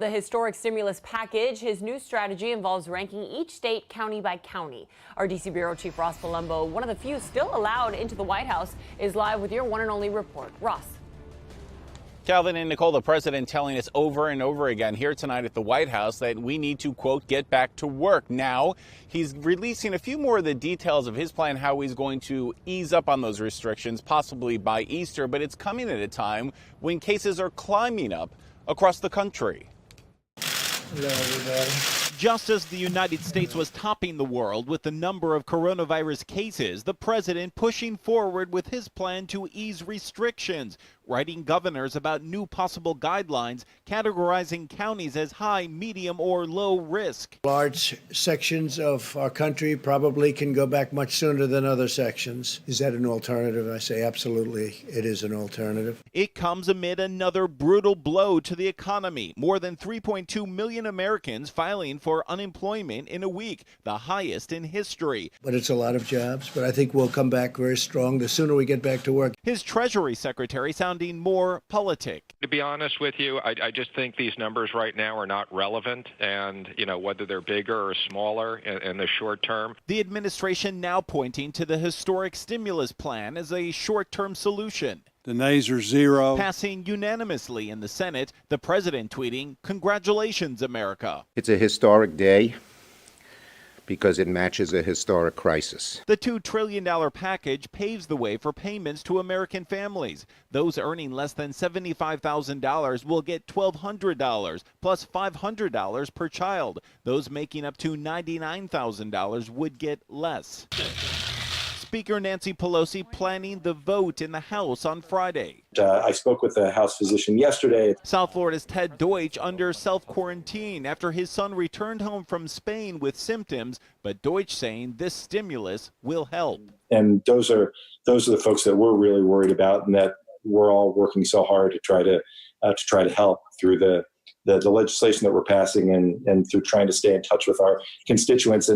The historic stimulus package, his new strategy involves ranking each state county by county. Our D.C. Bureau Chief Ross Palumbo, one of the few still allowed into the White House, is live with your one and only report. Ross. Calvin and Nicole, the president telling us over and over again here tonight at the White House that we need to, quote, get back to work. Now, he's releasing a few more of the details of his plan, how he's going to ease up on those restrictions, possibly by Easter. But it's coming at a time when cases are climbing up across the country. Hello, everybody. Just as the United States was topping the world with the number of coronavirus cases, the president pushing forward with his plan to ease restrictions, writing governors about new possible guidelines, categorizing counties as high, medium, or low risk. Large sections of our country probably can go back much sooner than other sections. Is that an alternative? I say absolutely it is an alternative. It comes amid another brutal blow to the economy. More than 3.2 million Americans filing for unemployment in a week, the highest in history. But it's a lot of jobs, but I think we'll come back very strong the sooner we get back to work. His Treasury Secretary sounding more politic. To be honest with you, I just think these numbers right now are not relevant, and whether they're bigger or smaller in the short term. The administration now pointing to the historic stimulus plan as a short-term solution. The nays are zero. Passing unanimously in the Senate, the president tweeting, "Congratulations, America." It's a historic day because it matches a historic crisis. The $2 trillion package paves the way for payments to American families. Those earning less than $75,000 will get $1,200 plus $500 per child. Those making up to $99,000 would get less. Speaker Nancy Pelosi planning the vote in the House on Friday. I spoke with the House physician yesterday. South Florida's Ted Deutsch under self-quarantine after his son returned home from Spain with symptoms, but Deutsch saying this stimulus will help. And those are the folks that we're really worried about, and that we're all working so hard to try to help through the legislation that we're passing and through trying to stay in touch with our constituents.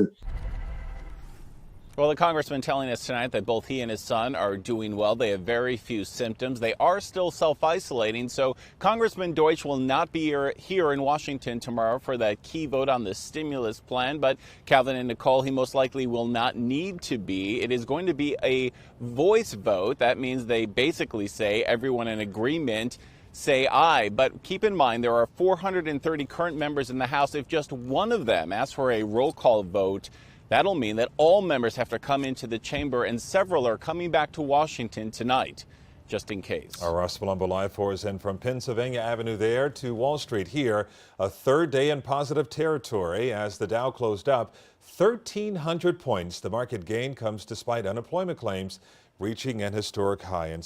Well, the congressman telling us tonight that both he and his son are doing well. They have very few symptoms. They are still self-isolating. So Congressman Deutsch will not be here in Washington tomorrow for that key vote on the stimulus plan. But Calvin and Nicole, he most likely will not need to be. It is going to be a voice vote. That means they basically say everyone in agreement say aye. But keep in mind, there are 430 current members in the House. If just one of them asks for a roll call vote, that'll mean that all members have to come into the chamber, and several are coming back to Washington tonight, just in case. Our Ross Palumbo live for us, and from Pennsylvania Avenue there to Wall Street here, a third day in positive territory as the Dow closed up 1,300 points. The market gain comes despite unemployment claims reaching an historic high in